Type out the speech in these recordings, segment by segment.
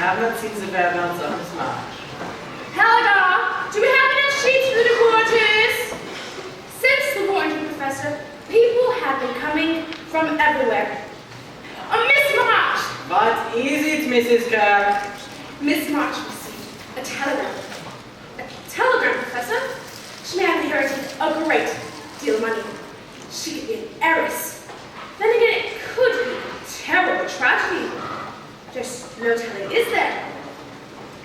have not seen the whereabouts of Miss March. Helga, do we have enough sheets for the quarters? Since the warning, Professor, people have been coming from everywhere. Miss March! What is it, Mrs. Kirk? Miss March received a telegram. A telegram, Professor? She may have inherited a great deal of money. She could be an heiress. Then again, it could be a terrible tragedy. There's no telling, is there?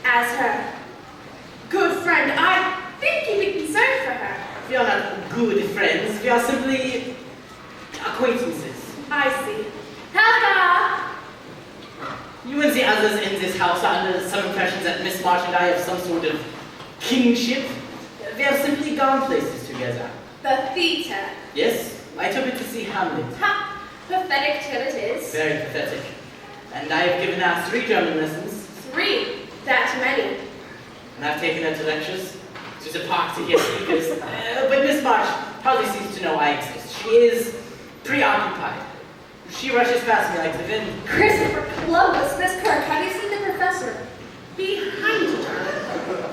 As her good friend, I think you'd be concerned for her. We are not good friends. We are simply acquaintances. I see. Helga! You and the others in this house are under some impression that Miss March and I have some sort of kinship. We have simply gone places together. The theater. Yes, I took her to see Hamlet. Ha! Pathetic till it is. Very pathetic. And I have given her 3 German lessons. 3? That many. And I've taken her to lectures, to the park to hear speakers. But Miss March hardly seems to know I exist. She is preoccupied. She rushes past me like the wind. Christopher Columbus, Miss Kirk, have you seen the professor? Behind you, darling.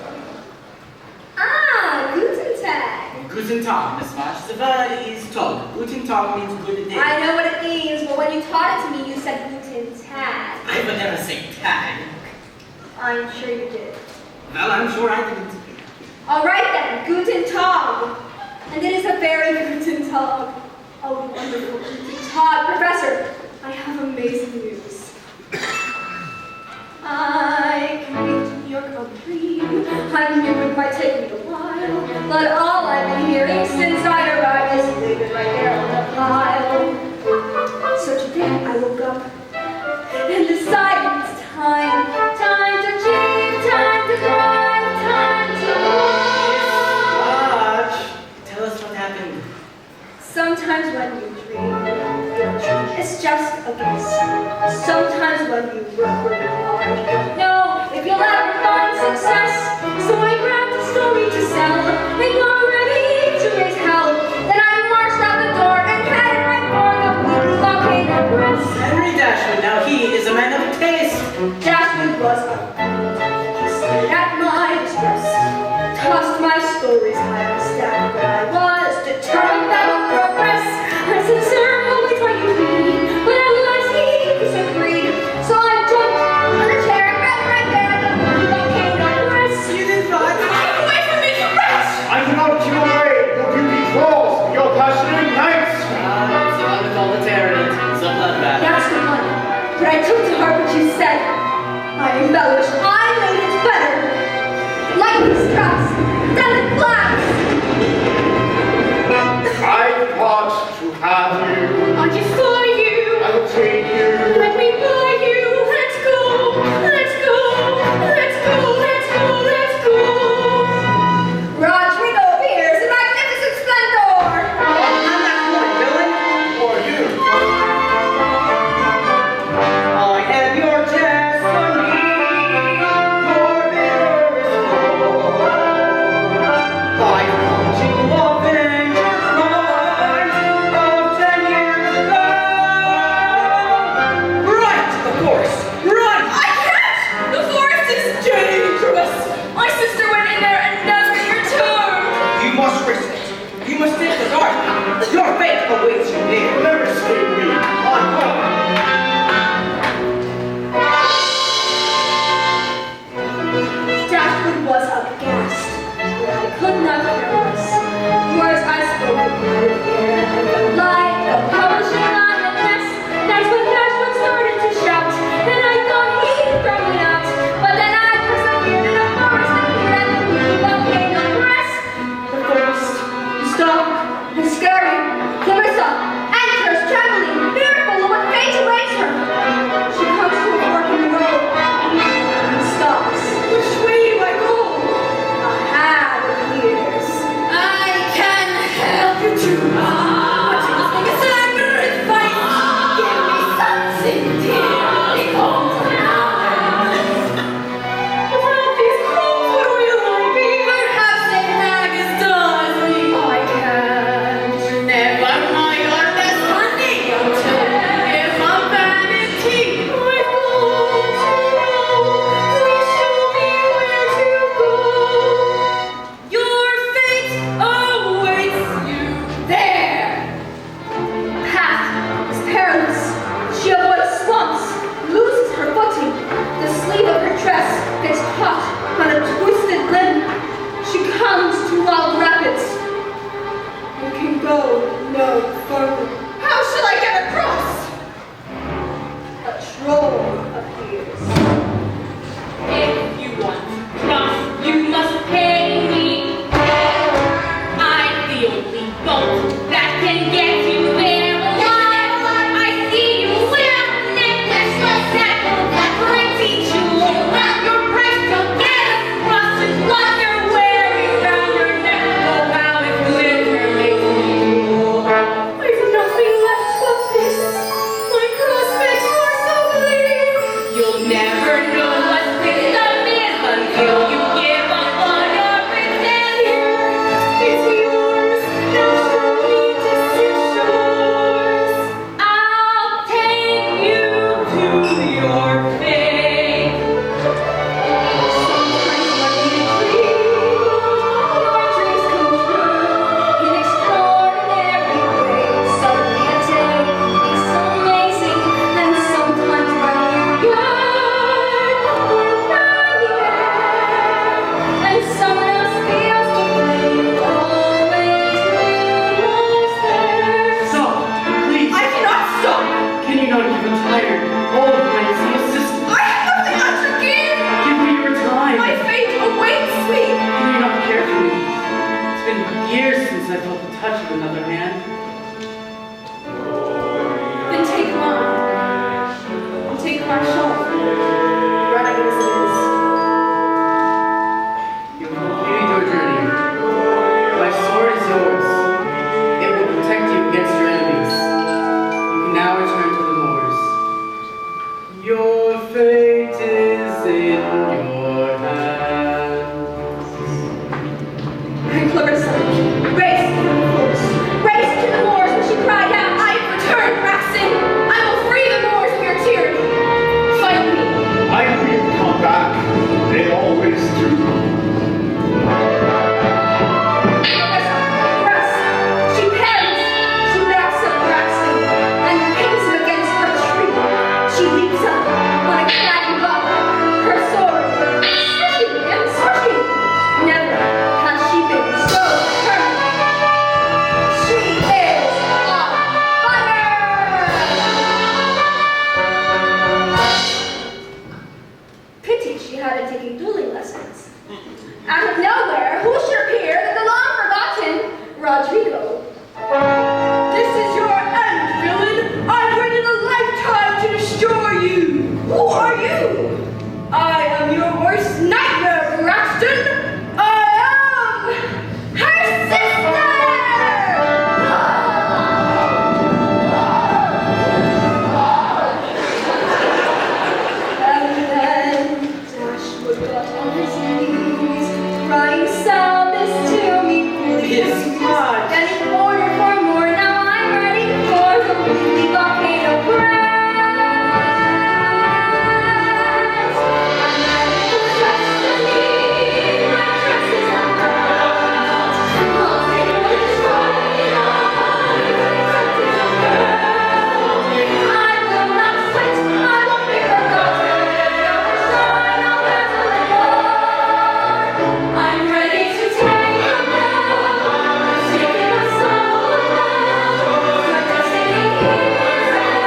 Ah, Guten Tag. Guten Tag, Miss March. The word is Tag. Guten Tag means good day. I know what it means, but when you taught it to me, you said Guten Tag. I would never say tag. I'm sure you did. Well, I'm sure I didn't. All right then, Guten Tag. And it is a very Guten Tag. Oh, wonderful Guten Tag. Professor, I have amazing news. I came to New York on a dream. I knew it might take me a while, but all I've been hearing since I arrived is leave it right there on the pile. So today I woke up and decided it's time to achieve, time to thrive, time to March, tell us what happened. Sometimes when you dream, your dream is just a guess. Sometimes when you work really hard, no, if you'll ever find success. So I grabbed a story to sell, and you're ready to raise hell. Then I marched out the door and headed right for the blue volcano press. Henry Dashwood, now he is a man of taste. Dashwood was a he stared at my distress, tossed my stories high on a stack, but I was determined that would progress. I said, sir, I'll wait while you read, but at last he disagreed. So I jumped on the chair and ran right there at the blue volcano press. You did not. Get away from me, you wretch! I cannot keep away, your beauty trolls, your passionate knights! It's the one with all the terror in it. It's a bloodbath. That's the one. But I took to heart what you said. I embellished. I made it better. Lightning strikes, then it flies. I want to have you. I'll destroy you. I will take you. Let me buy you. Let's go. Let's go. Let's go. Let's go. Let's go. Rodrigo appears in magnificent splendor. I'm not one, villain. For you. I am your destiny. Your bitter is full. I come to avenge your crimes of 10 years ago. Right, of course. Run! I can't. The forest is dangerous. My sister went in there and never returned. You must risk it. You must take the dark path. Your fate awaits you You will there. never escape me. On God. Dashwood was aghast, but I could not care less. Words I spoke with the air and the light, the publishing on the desk. That's when Dashwood started to shout, and I thought he'd throw me out. But then I persevered in a forest appeared at the blue volcano press. The forest is dark and scary. Clarissa enters Out of nowhere, who should appear than the long-forgotten Rodrigo? This is your end, villain! I've waited a lifetime to destroy you! Who are you? I am your worst nightmare, Braxton! I am Her sister! And then Dashwood got on his knees, crying psalms to me, please. Miss March. Then he ordered for more. Now I'm ready for the weekly volcano crash. I'm ready for destiny. My dress is unfurled. Nothing will destroy me. I will not quit. I won't be forgotten. I'll shine. I'll battle and war. I'm ready to take the blow. Taking a soul alone. My destiny is at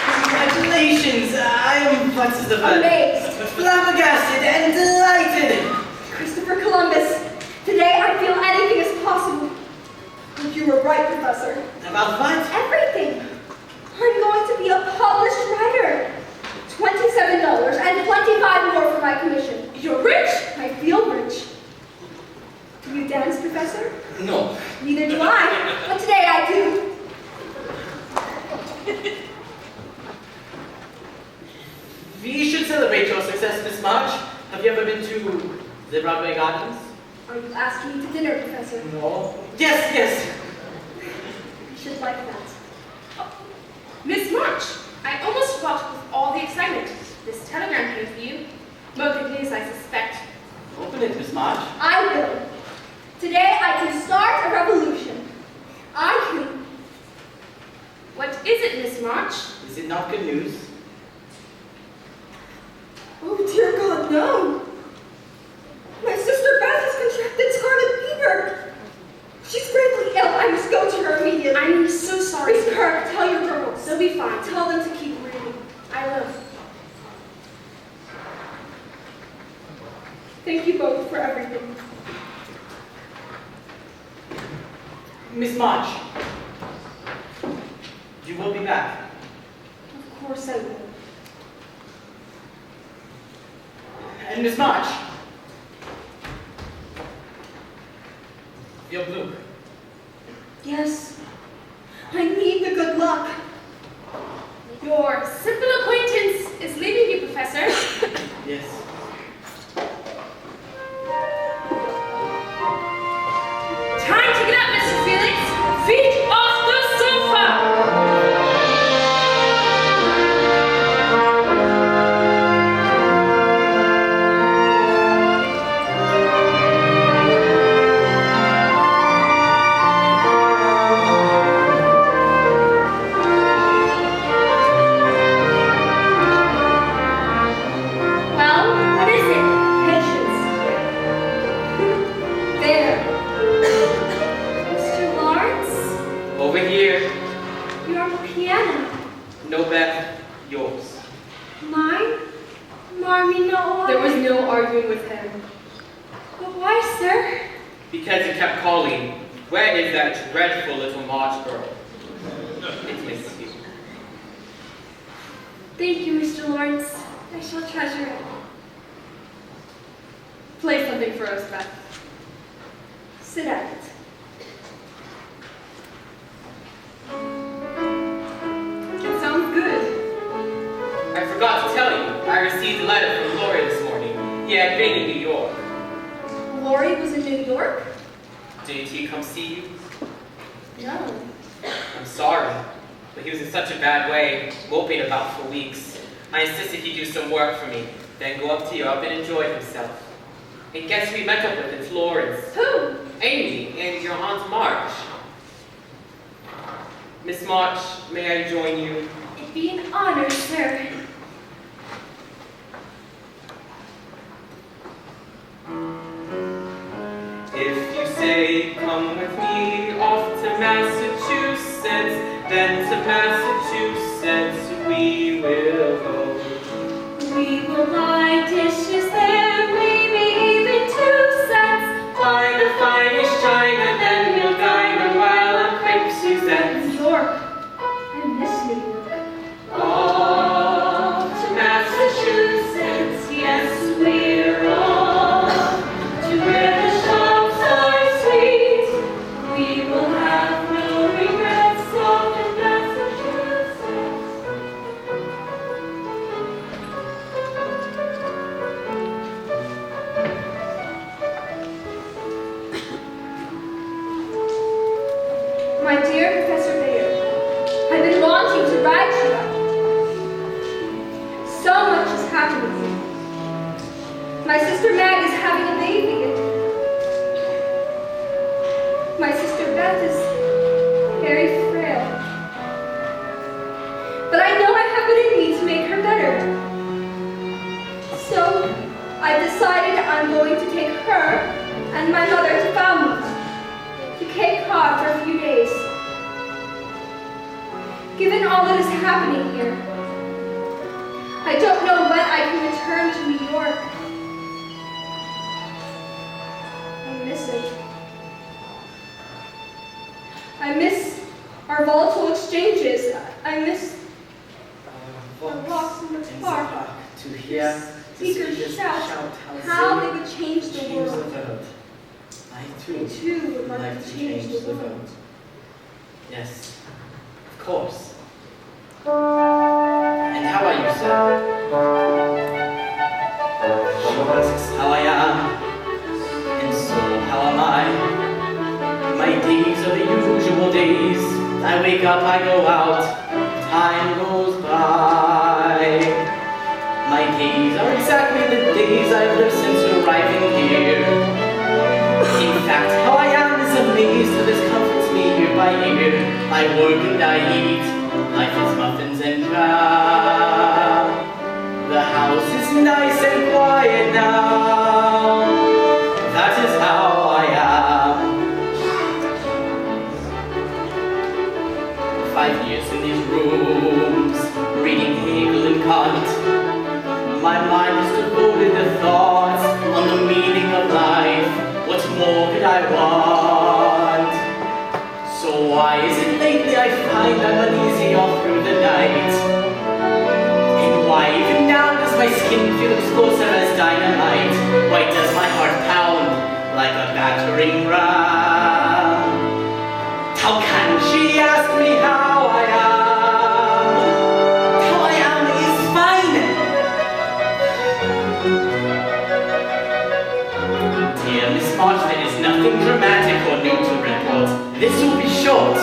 Congratulations! I am what's the word? Amazed. Flabbergasted and delighted! Christopher Columbus. Today I feel anything is possible. You were right, Professor. About what? Everything. I'm going to be a published writer. $27 and 25 more for my commission. You're rich! I feel rich. Do you dance, Professor? No. Neither do I, but today I do. We should celebrate your success this March. Have you ever been to the Broadway Gardens? Are you asking me to dinner, Professor? No. Yes, yes. I should like that. Miss March, I almost forgot with all the excitement. This telegram came for you. More good news, I suspect. Open it, Miss March. I will. Today I can start a revolution. I can. What is it, Miss March? Is it not good news? Oh, dear God, no. My sister Beth has contracted scarlet fever. She's gravely ill. I must go to her immediately. I'm so sorry. Miss Kirk, tell your girls. They'll be fine. Tell them to keep reading. I will. Thank you both for everything. Miss March, you will be back. Of course I will. And Miss March, your blue. Yes. I need the good luck. Your simple acquaintance is leaving you, Professor. Yes. Time to get up, Mr. Felix. Feet off the sofa. Well, what is it? Patience. There. Mr. Lawrence, Over here. your piano. No, Beth. Yours. Mine? Marmy, no. There was no arguing with him. But why, sir? Because he kept calling, where is that dreadful little March girl? It misses you. Thank you, Mr. Lawrence. I shall treasure it. Play something for us, Beth. Sit at it. It sounds good. I forgot to tell you, I received a letter from Laurie this morning. He had been in New York. Laurie was in New York? Didn't he come see you? No. I'm sorry, but he was in such a bad way, moping about for weeks. I insisted he do some work for me, then go up to Europe and enjoy himself. And guess who he met up with in Florence? Who? Amy and your Aunt March. Miss March, may I join you? It would be an honor, sir. If you say, come with me off to Massachusetts, then to Massachusetts we will go. We will buy dishes there, maybe even 2 cents. Buy the finest china, then we'll dine a while on crepe Suzette. New York. I miss New York. Off to Massachusetts, yes, we're off to where the shops are sweet. We will have no regrets off in Massachusetts. My dear Professor Bhaer, I've been wanting to write you up. So much has happened with you. My sister Meg is having a baby. My sister Beth is very frail. But I know I have it in me to make her better. So I've decided I'm going to take her and my mother to Falmouth, to Cape Cod for a few days. Given all that is happening here, I don't know when I can return to New York. I miss it. I miss our volatile exchanges. I miss the walks in the park. To hear the Speakers speakers shout how they would change the change the world. world. I They too too would would like to change the world. Yes, of course. And how are you, sir? She asks how I am, and so how am I? My days are the usual days. I wake up, I go out, time goes by. My days are exactly the days I've lived since arriving here. In fact, how I am is a maze that this comforts me year by year. I work and I eat. Life is muffins and jam. The house is nice and quiet now. That is how I am. 5 years in these rooms, reading Hegel and Kant. My mind is devoted to thoughts on the meaning of life. What more could I want? So why is it lately I find I'm uneasy all through the night? And why even now does my skin feel explosive as dynamite? Why does my heart pound like a battering ram? How can she ask me how I am? How I am is fine. Dear Miss March, there is nothing dramatic or new to report. This will be short.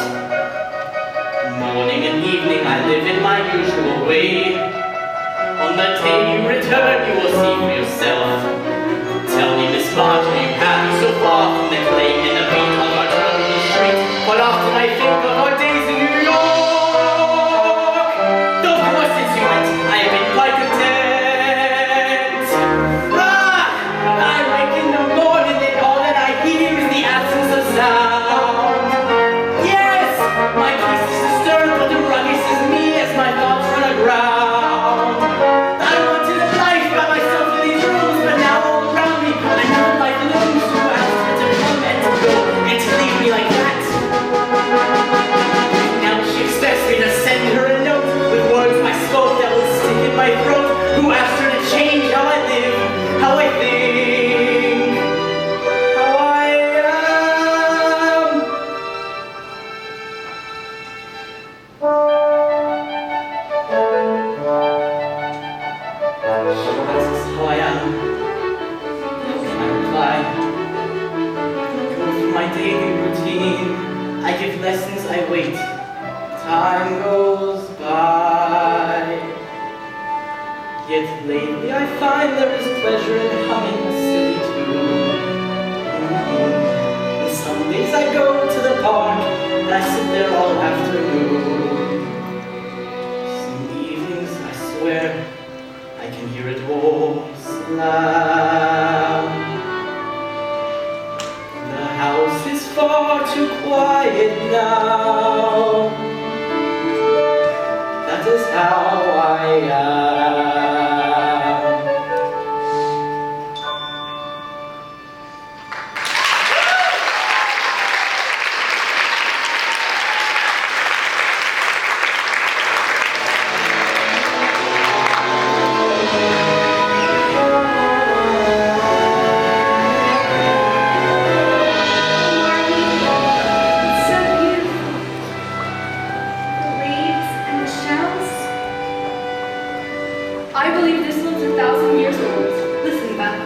Morning and evening I live in my usual way. On the day you return, you will see for yourself. Tell me, Miss March, are you happy so far from the clay and the beat of our turbulent street? But often I think of our days in New York. Though of course since you went, I have been quite content. I wake in the morning and all that I hear is the absence of sound. Yes, my peace is disturbed, but the ruckus is me as my thoughts run aground. I wanted a life by myself in these rooms, but now all around me I know life looms. Who asked her to come and to go and to leave me like that? Now she expects me to send her a note with words I spoke that will stick in my throat. Who asked her to change how I live, how I think, how I am? She asks how I am. How can I reply? Go through my daily routine. I give lessons, I wait. Time goes by. Yet lately I find there is pleasure in humming a silly tune. And some days I go to the park and I sit there all afternoon. Some where I can hear a door slam. The house is far too quiet now. That is how I am. I believe this one's 1,000 years old. Listen, Beth.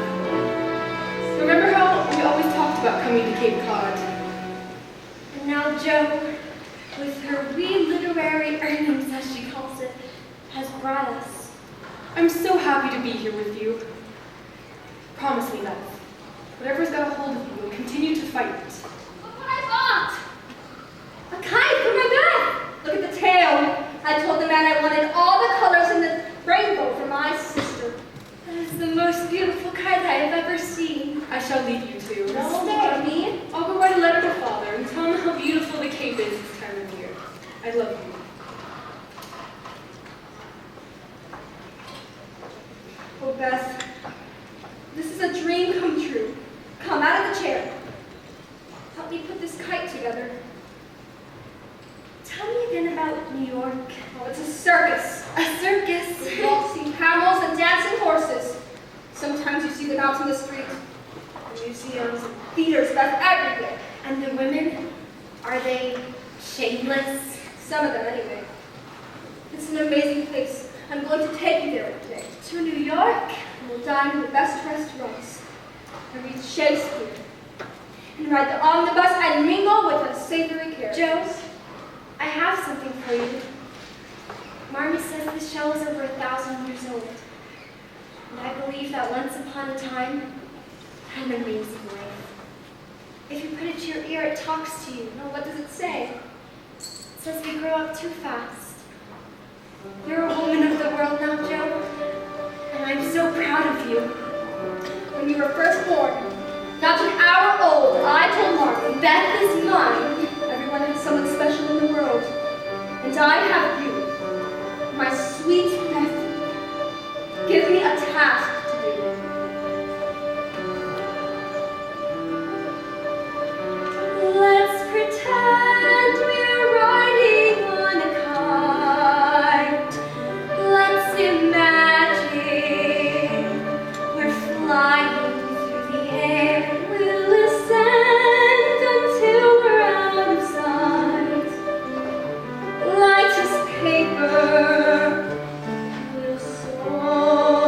Remember how we always talked about coming to Cape Cod? And now Jo, with her wee literary earnings, as she calls it, has brought us. I'm so happy to be here with you. Promise me, Beth. Whatever's got a hold of you, you'll continue to fight it. Look what I bought! A kite for my bed! Look at the tail! I told the man I wanted all the colors in the rainbow for my sister. That is the most beautiful kite I have ever seen. I shall leave you two. No, Mommy. I'll go write a letter to Father and tell him how beautiful the Cape is this time of year. I love you. Oh, Beth, this is a dream come true. Come out of the chair. Help me put this kite together. Tell me again about New York. Oh, it's a circus. A circus? With waltzing camels and dancing horses. Sometimes you see them out in the street. Museums and theaters, Beth, everywhere. And the women, are they shameless? Some of them, anyway. It's an amazing place. I'm going to take you there today. To New York? And we'll dine in the best restaurants. And read Shakespeare. And ride the omnibus and mingle with a savory character. Jo, I have something for you. Marmee says this shell is over 1,000 years old. And I believe that once upon a time, had an amazing life. If you put it to your ear, it talks to you. No, what does it say? It says we grow up too fast. You're a woman of the world now, Jo. And I'm so proud of you. When you were first born, not an hour old, I told Marmee, Beth is mine. Everyone has someone special in the world. And I have you, my sweet Beth. Give me a task to do. Let's pretend we're riding on a kite. Let's imagine we're flying through the air. We'll ascend until we're out of sight. Light as paper, we'll soar.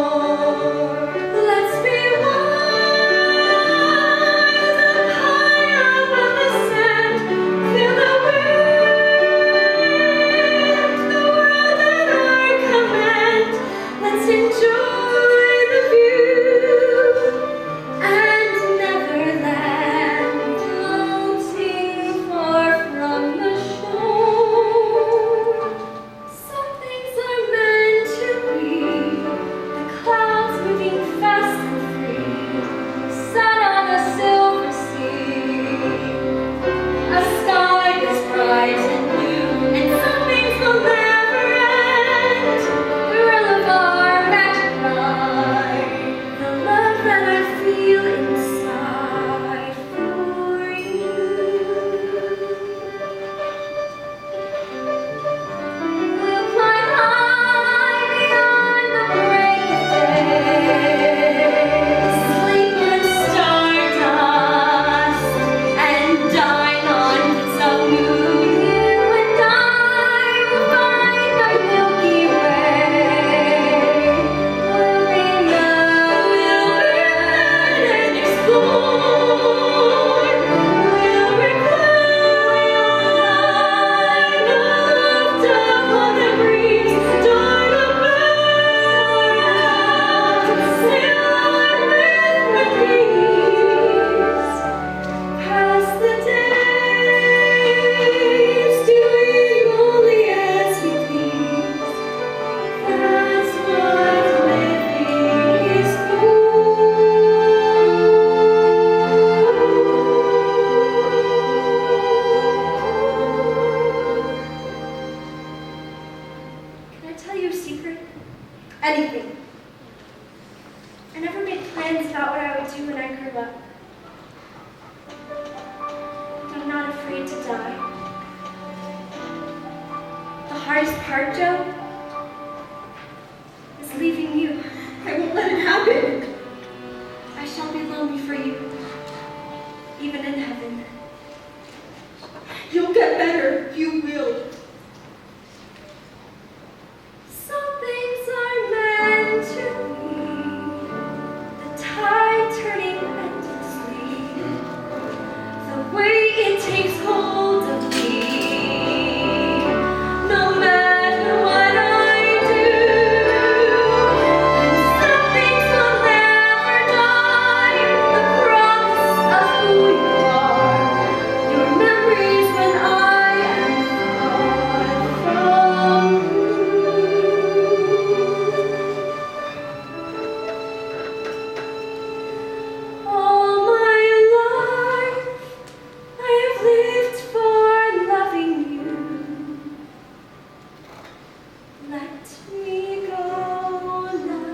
anything. I never made plans about what I would do when I grew up. And I'm not afraid to die. The hardest part, Joe, is leaving you. I won't let it happen. I shall be lonely for you, even in heaven. You'll get better. You will. Some things are meant to be. The tide turning endlessly. The way it takes hold of me. No matter what I do. And some things will never die. The promise of who you are. Your memories when I am far from you. All my life I have lived for loving you. Let me go now.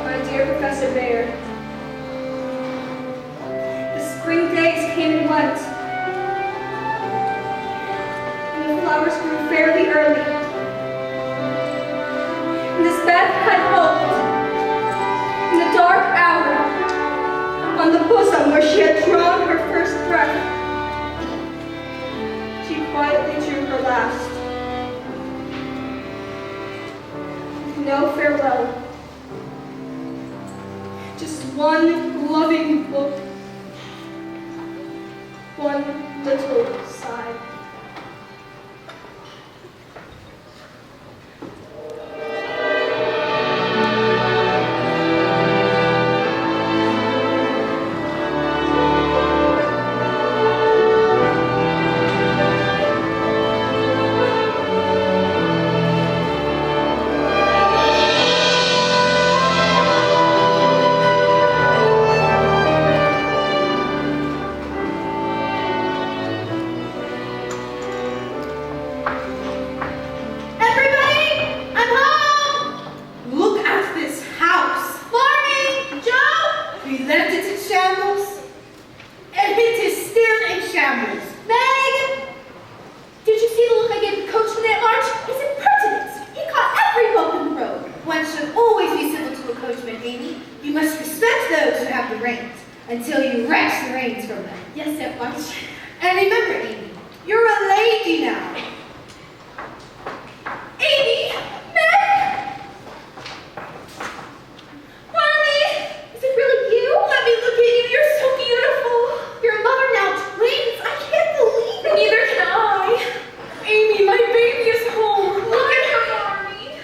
My dear Professor Bhaer, the spring days came and went, and the flowers grew fairly early. And as Beth had hoped, in the dark hour, on the bosom where she had drawn her first breath, she quietly drew her last. With no farewell. Just one loving look, one little sigh. Everybody, I'm home! Look at this house. Morning, Joe! We left it in shambles, and it is still in shambles. Meg! Did you see the look I gave the coachman at March? His impertinence! He caught every bump in the road. One should always be civil to a coachman, Amy. You must respect those who have the reins until you wrench the reins from them. Yes, Aunt March. And remember, Amy, you're a lady now. Amy! Meg! Mommy! Is it really you? Let me look at you. You're so beautiful. You're a mother now, twins. I can't believe it. Neither can I. Amy, my baby is home. Look at her, Mommy.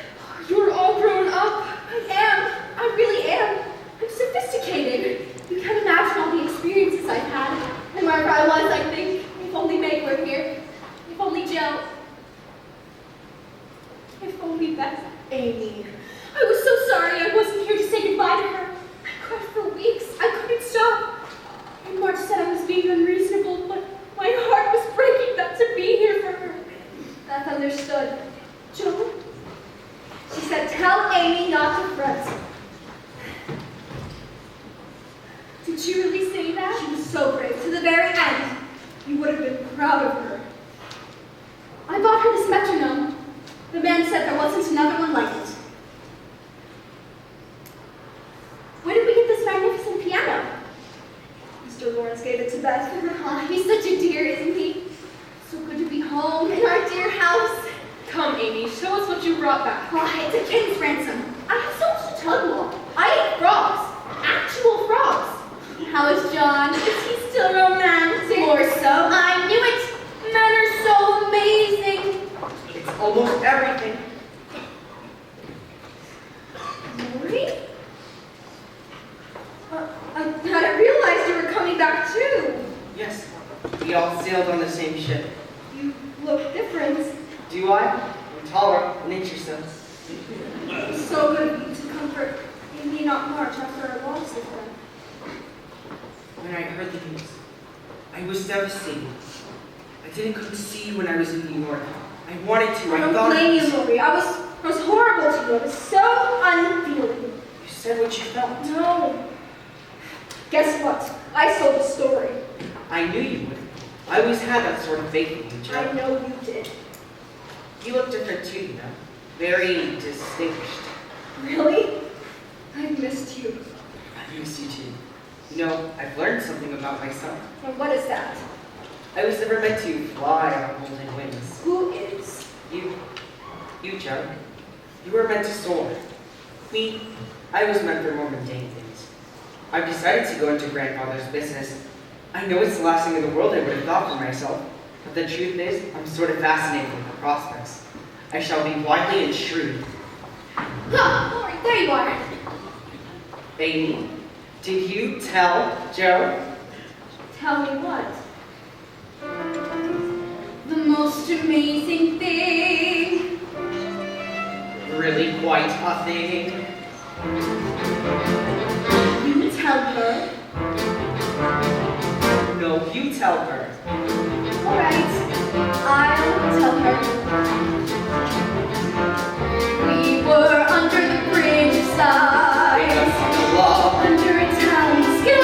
You're all grown up. I am. I really am. I'm sophisticated. You can't imagine all the experiences I've had. And wherever I was, I think, if only Meg were here. If only Joe. If only Beth. Amy. I was so sorry I wasn't here to say goodbye to her. I cried for weeks. I couldn't stop. And March said I was being unreasonable, but my heart was breaking not to be here for her. Beth understood. Joe? She said, tell Amy not to fret. Did she really say that? She was so brave. To the very end, you would have been proud of her. I bought her this metronome. The man said there wasn't another one like it. Where did we get this magnificent piano? Mr. Lawrence gave it to Beth. Oh, he's such a dear, isn't he? So good to be home in our dear house. Come, Amy, show us what you brought back. Oh, it's a king's ransom. I have so much to tell you all. I ate frogs. Actual frogs. came back too. Yes, we all sailed on the same ship. You look different. Do I? I'm taller, nature says. So good of you to comfort me not March after our loss of them. When I heard the news, I was devastated. I didn't come to see you when I was in New York. I wanted to. I don't blame you, Lori. I was horrible to you. I was so unfeeling. You said what you felt. No. Guess what? I sold the story. I knew you would. I always had that sort of faith in you, Joe. I know you did. You look different too, you know. Very distinguished. Really? I've missed you. I miss you too. You know, I've learned something about myself. And what is that? I was never meant to fly on golden wings. Who is? You, Joe. You were meant to soar. I was meant for more mundane things. I've decided to go into grandfather's business. I know it's the last thing in the world I would have thought for myself, but the truth is, I'm sort of fascinated with the prospects. I shall be wily and shrewd. Huh, Lori, there you are. Amy, did you tell Joe? Tell me what? The most amazing thing. Really quite a thing. You tell her. No, you tell her. All right, I'll tell her. We were under the bridge of sighs, under Italian skies.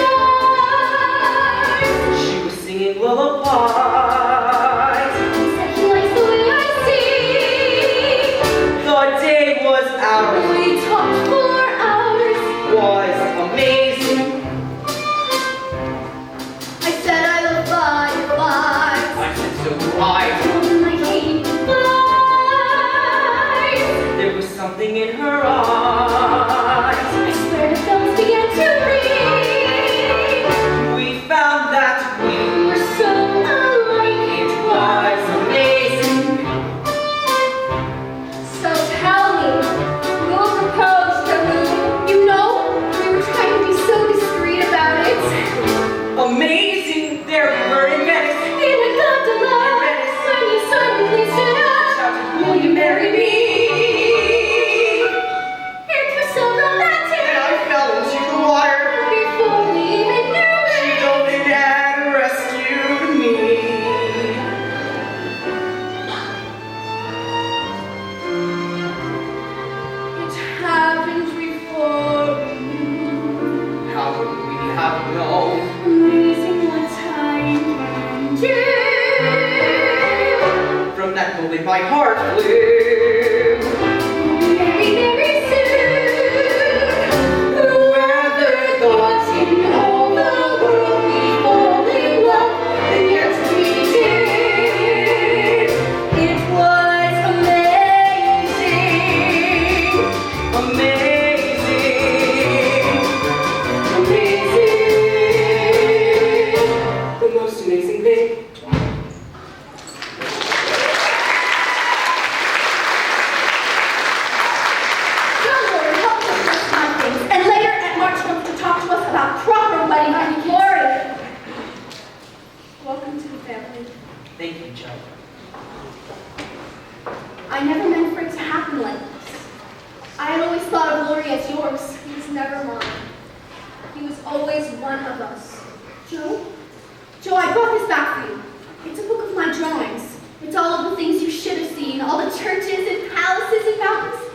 She was singing lullabies. He said he likes the way I sing. The day was ours. We talked for hours. Was amazing. I said I love fireflies. I said so do I. Told him I hate flies. There was something in her eyes. I swear the bells began to ring. We found that we We're so alike. it was amazing. So tell me, who proposed to whom? You know, we were trying to be so discreet about it. Amazing. There we were in Venice. In a gondola, when you suddenly stood up, Shouted, will you marry me? It was so romantic. And I fell into the water. Before we even knew She it. dove in and rescued me. It happened before we knew. How would we have known? Amazing what time can do. From that moment my heart flew. Very, very soon. Whoever thought in all the world we'd fall in love, and yet we did. It was amazing. Amazing. The most amazing thing. John Lord helped us with some things, and later at March wants to talk to us about proper wedding etiquette. Gloria, welcome to the family. Thank you, Joe. I never meant for it to happen like this. I had always thought of Lori as yours. He was never mine. He was always one of us. Joe? Joe, I brought this back for you. It's a book of my drawings. It's all of the things you should have seen, all the churches and palaces and mountains.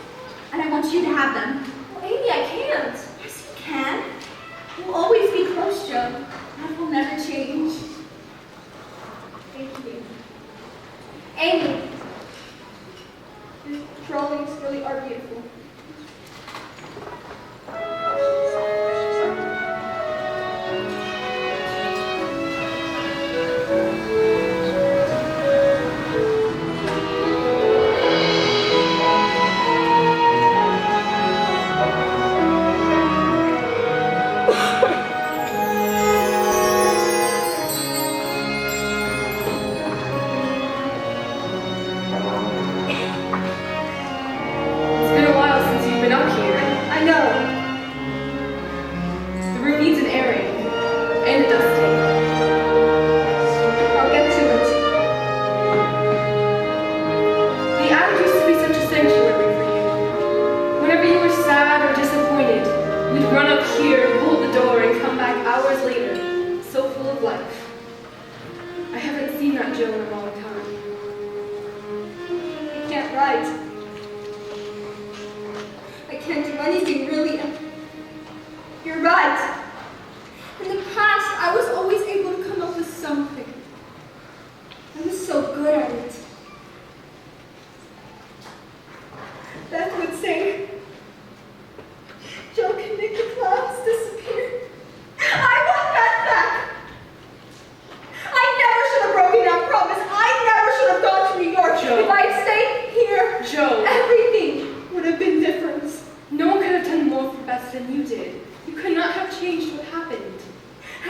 And I want you to have them. Well, Amy, I can't. Yes, you can. We'll always be close, Joe. That will never change. Thank you. Amy, these drawings really are beautiful. It's been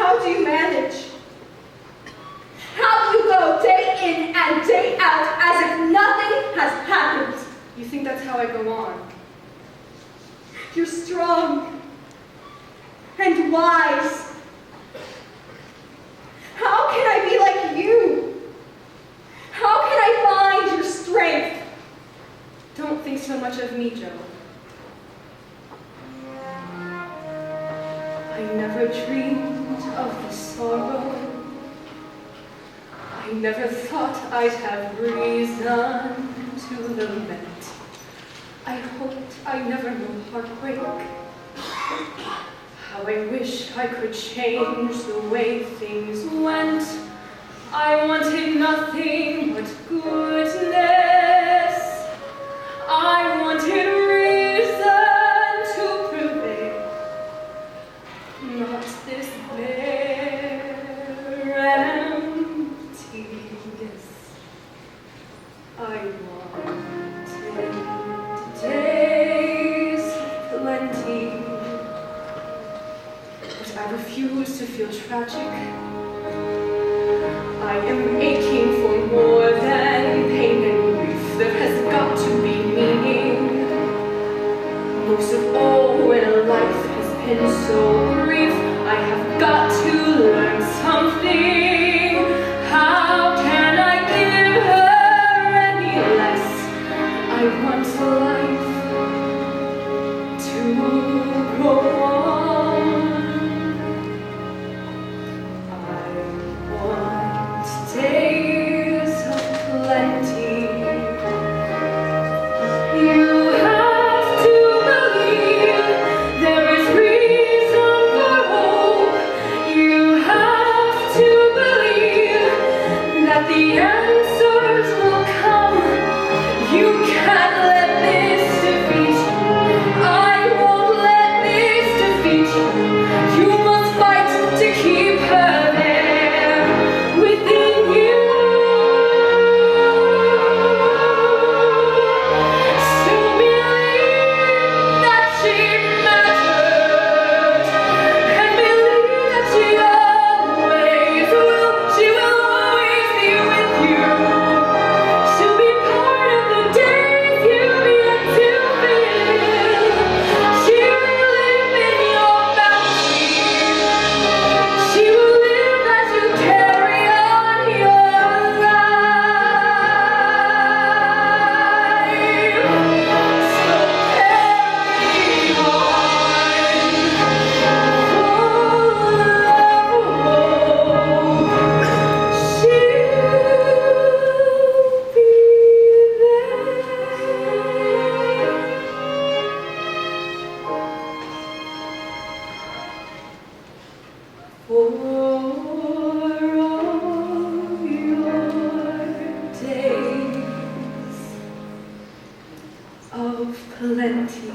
How do you manage? How do you go day in and day out as if nothing has happened? You think that's how I go on? You're strong and wise. How can I be like you? How can I find your strength? Don't think so much of me, Joe. I never dreamed of the sorrow. I never thought I'd have reason to lament. I hoped I never knew heartbreak. How I wish I could change the way things went. I wanted nothing but goodness. I wanted reason to prevail, not this bare emptiness. I wanted days of plenty, but I refuse to feel tragic. I am aching for more than pain and grief. There has got to be meaning. Most of all, when life has been so brief, I have got to learn something. How can I give her any less? I want life to go on. I want days of plenty. You have to believe there is reason for hope. You have to believe that the answers will come. You can't let this defeat you. I won't let this defeat you. You must fight to keep her there within you. Still believe that she matters, and believe that she will always be with you. She'll be part of the days you've yet to feel. She will live in your bounty. She will live as you carry on your life. So carry on, she'll be there for all your days of plenty.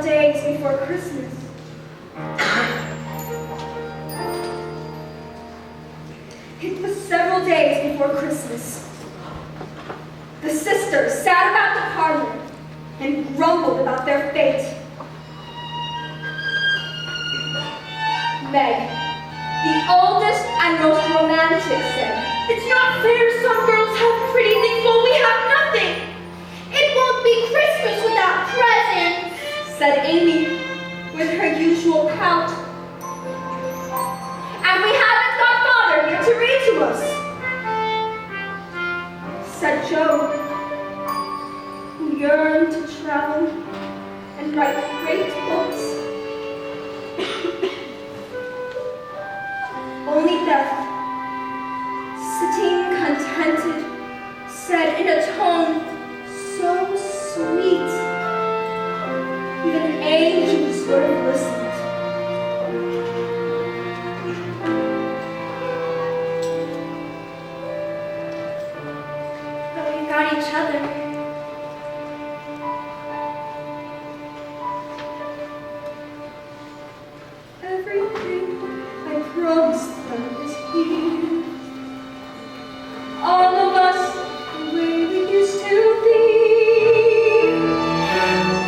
several days before Christmas. It was several days before Christmas. The sisters sat about the parlor and grumbled about their fate. Meg, the oldest and most romantic, said, It's not fair some girls have pretty things while we have nothing. "It won't be Christmas without presents," said Amy, with her usual pout. "And we haven't got Father here to read to us," said Joe, who yearned to travel and write great books. Only Beth, sitting contented, said in a tone so sweet, even angels would have listened. But we've got each other. Everything I promised them is here. All of us the way we used to be.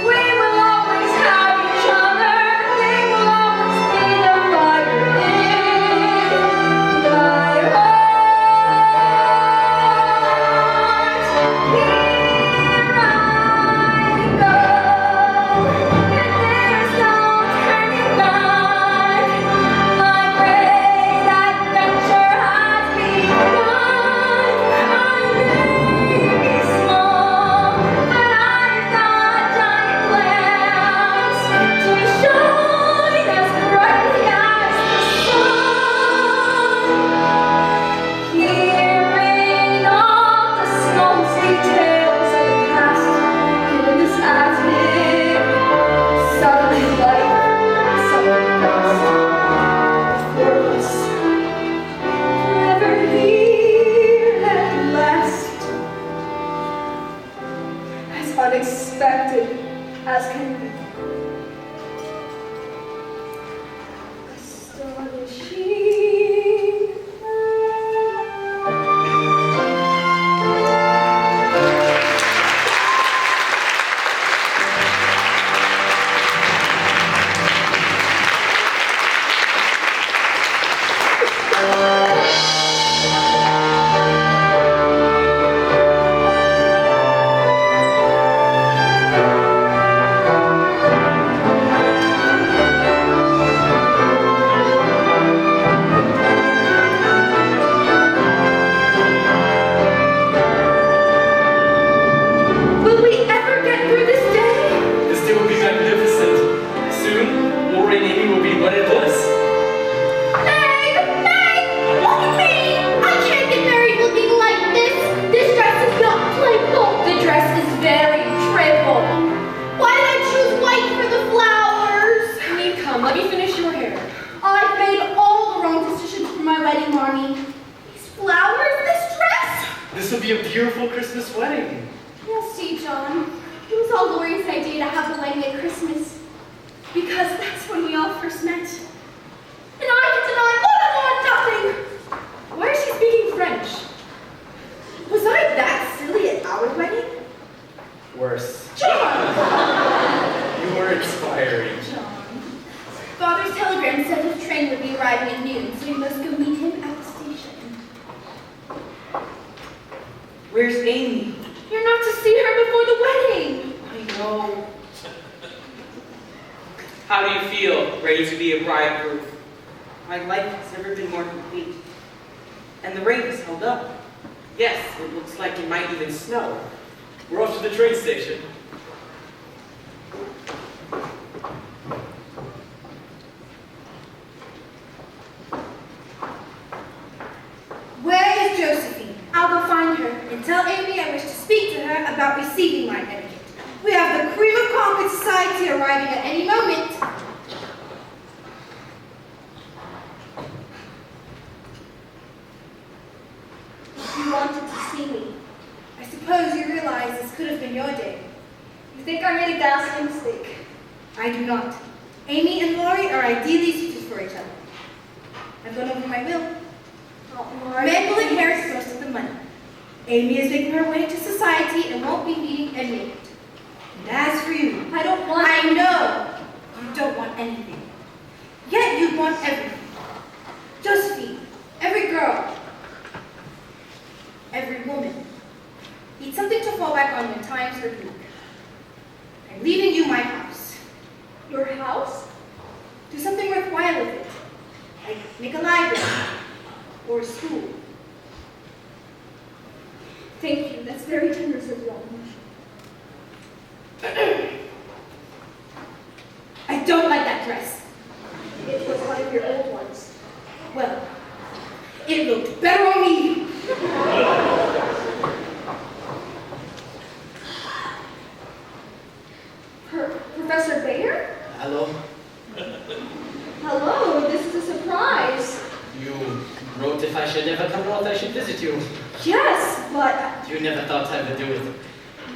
We will always have each other. They will always be the fire in my heart. Here I go, and there's no turning back. My great adventure has begun. I may be small, but I've got giant plans to shine as brightly as the sun. Hearing all the snowy tales of the past in this attic, suddenly life, suddenly dust, four of us, forever here at last, as unexpected as can be. Astonishing. Will we ever get through this day? This day will be magnificent. Soon, Lori and Amy will be wedded bliss. Meg! Meg! Look at me! I can't get married looking like this. This dress is not playful. The dress is very triple. Why did I choose white for the flowers? I mean, come, let me finish your hair. I've made all the wrong decisions for my wedding, Mommy. These flowers, this dress. This will be a beautiful Christmas wedding. You'll see, John. It was all Lori's idea to have the wedding at Christmas. Because that's when we all first met. And I can deny nothing. Why is she speaking French? Was I that silly at our wedding? Worse. John! You were inspiring. John. Father's telegram said his train would be arriving at noon, so we must go meet him at the station. Where's Amy? You're not to see her before the wedding. I know. How do you feel, ready to be a bridegroom? My life has never been more complete. And the rain has held up. Yes, it looks like it might even snow. We're off to the train station. Where is Josephine? I'll go find her and tell Amy I wish to speak to her about receiving my etiquette. We have the cream of Concord society arriving at any moment. You wanted to see me. I suppose you realize this could have been your day. Amy and Laurie are ideally suited for each other. I've gone over my will. Men will inherit most of the money. Amy is making her way to society and won't be needing a maid. And as for you, I don't want... I know you don't want anything. Yet you want everything. Josephine, every girl, every woman needs something to fall back on when times are bleak. I'm leaving you my house. Your house? Do something worthwhile with it. Like make a library or a school. Thank you. That's very generous of you. I don't like that dress. It was one of your old ones. Well, it looked better on me. Professor Bhaer? Hello? Hello, this is a surprise. You wrote if I should ever come north, I should visit you. Yes, but... You never thought I would do it.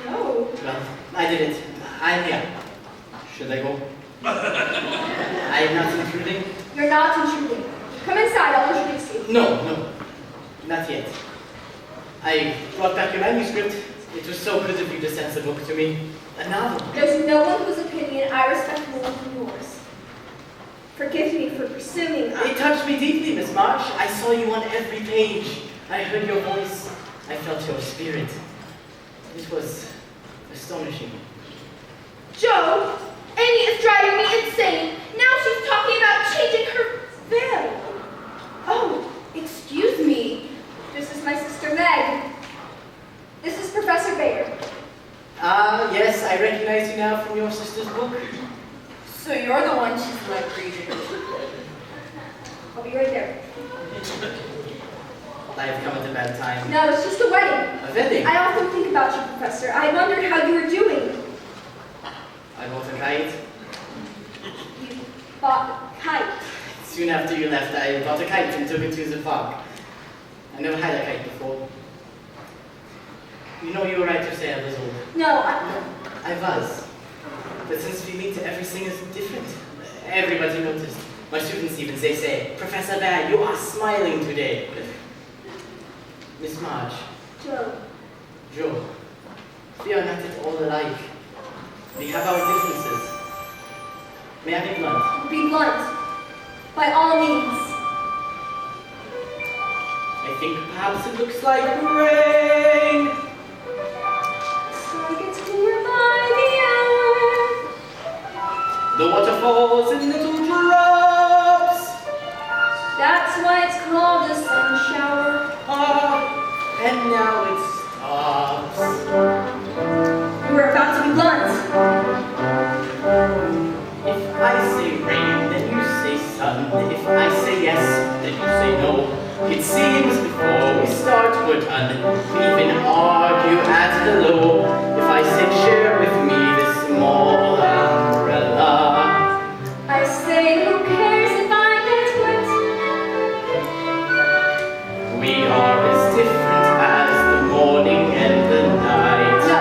No. Well, I did it. I'm here. Should I go? I'm not intruding? You're not intruding. Come inside, I'll introduce you. No, not yet. I brought back your manuscript. It was so good of you to send the book to me. A novel. There's no one whose opinion I respect more than yours. Forgive me for presuming. It touched me deeply, Miss March. I saw you on every page. I heard your voice. I felt your spirit. It was astonishing. Joe, Amy is driving me insane. Now she's talking about changing her veil. Oh, excuse me. This is my sister Meg. This is Professor Bhaer. Ah, yes, I recognize you now from your sister's book. So you're the one she's like reading. I'll be right there. I've come at a bad time. No, it's just a wedding. A wedding? I often think about you, Professor. I wondered how you were doing. I bought a kite. You bought a kite. Soon after you left, I bought a kite and took it to the park. I never had a kite before. You know, you were right to say I was old. No, I was. But since we meet, everything is different. Everybody noticed. My students even, they say, Professor Bhaer, you are smiling today. Miss Marge. Joe. Joe. We are not at all alike. We have our differences. May I be blunt? Be blunt. By all means. I think perhaps it looks like rain. Sky gets clearer by the hour. The water falls in little drops. That's why it's called a sun shower. Ah, and now it stops. You were about to be blunt. If I say rain, then you say sun. If I say yes, then you say no. It seems before we start we're done. We even argue at hello. If I say share with me this small umbrella. I say, who cares if I get wet? We are as different as the morning and the night. No,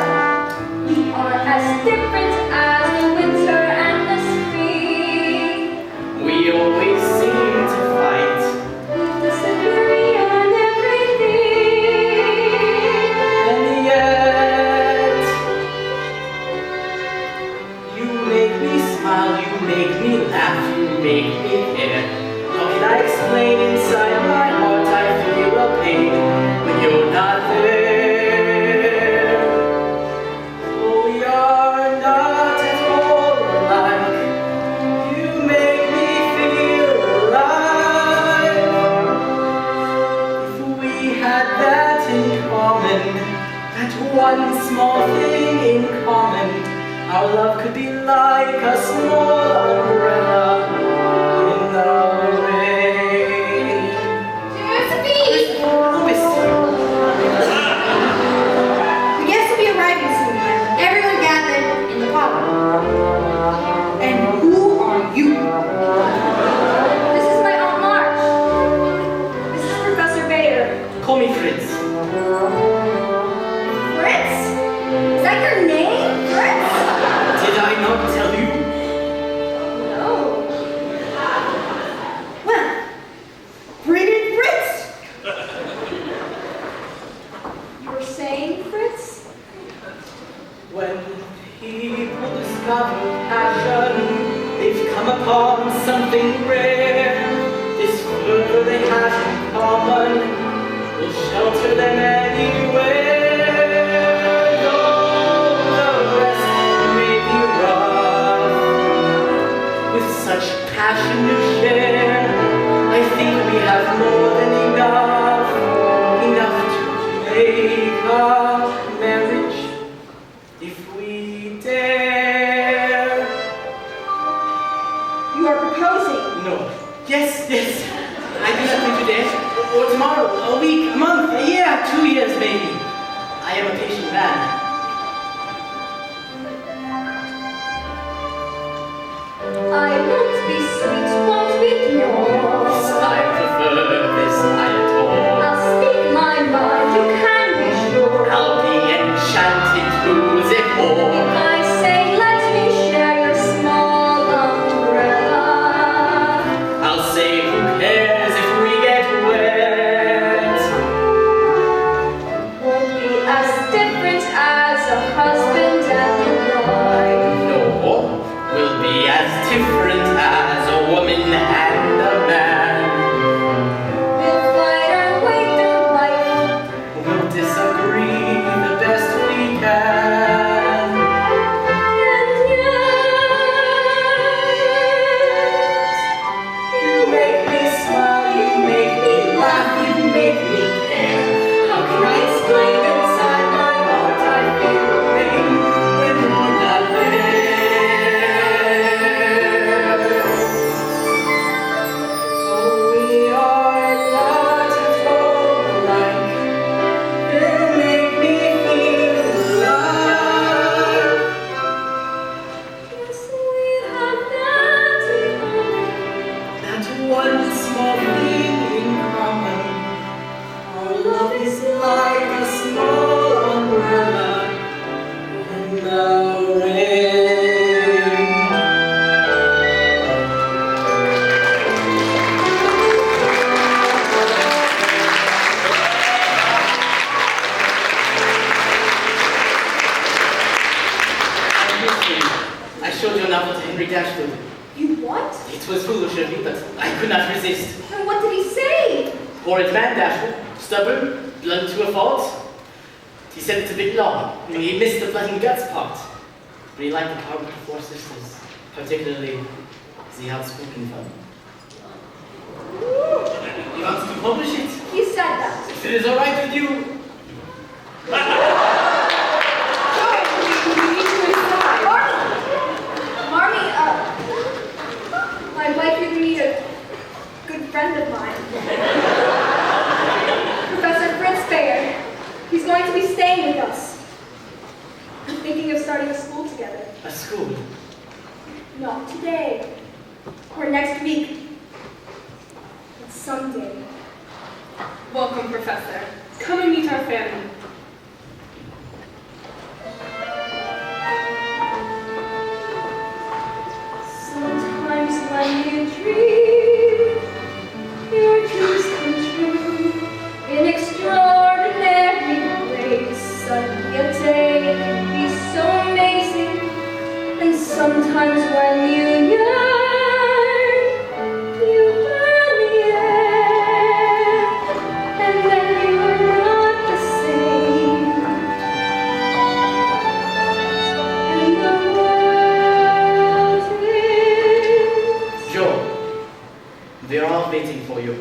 we are as different as the winter and the spring. We always seem to fight. We disagree on everything. And yet, you make me smile, you make me laugh, you make me care. How can I explain inside my heart I feel a pain when you're not there? Oh, we are not at all alike. You make me feel alive. If we had that in common, that one small thing in common, our love could be like a small umbrella in the rain. come upon something rare. This fervor they have in common will shelter them anywhere. Though the rest may be rough, with such passion to share, I think we have more than enough to make a marriage if we dare. You are proposing. No. Yes. I do not think today, or tomorrow, a week, a month, a year, 2 years maybe. I am a patient man. I won't be sweet, won't be pure. This I prefer, this I adore. I'll speak my mind, you can be sure. I'll be enchanted, who's it for? I say, let me share your small umbrella. I'll say, who cares if we get wet? Won't be as different as a husband and a wife. No, we'll be as different as a woman and a man. We'll fight our way through life. We'll disagree the best we can. And yet, you make me smile, you make me laugh, you make me care. How can I explain inside my heart I feel pain when you're not there? Oh, we are not at all alike. They make me feel alive. Yes, we have that in common. That one small thing in common. Our love is like a small umbrella in the rain. I showed your novel to Henry Dashwood. You what? It was foolish of me, but I could not resist. And what did he say? Horrid man, Dashwood. Stubborn, blunt to a fault. He said it's a bit long. He missed the blood and guts part. But he liked the part with the 4 sisters, particularly the outspoken one. He wants to publish it. He said that. If it is all right with you. Marmy, I'd like you to meet a good friend of mine. Professor Bhaer. He's going to be staying with us. I'm thinking of starting a school together. A school. Not today. Or next week. But someday. Welcome, Professor. Come and meet our family. Sometimes when you dream, your dreams come true in extraordinary ways. Suddenly a day can be so amazing, and sometimes when you yearn, you burn the air, and then you are not the same. And the world is Joe, they are all waiting for you.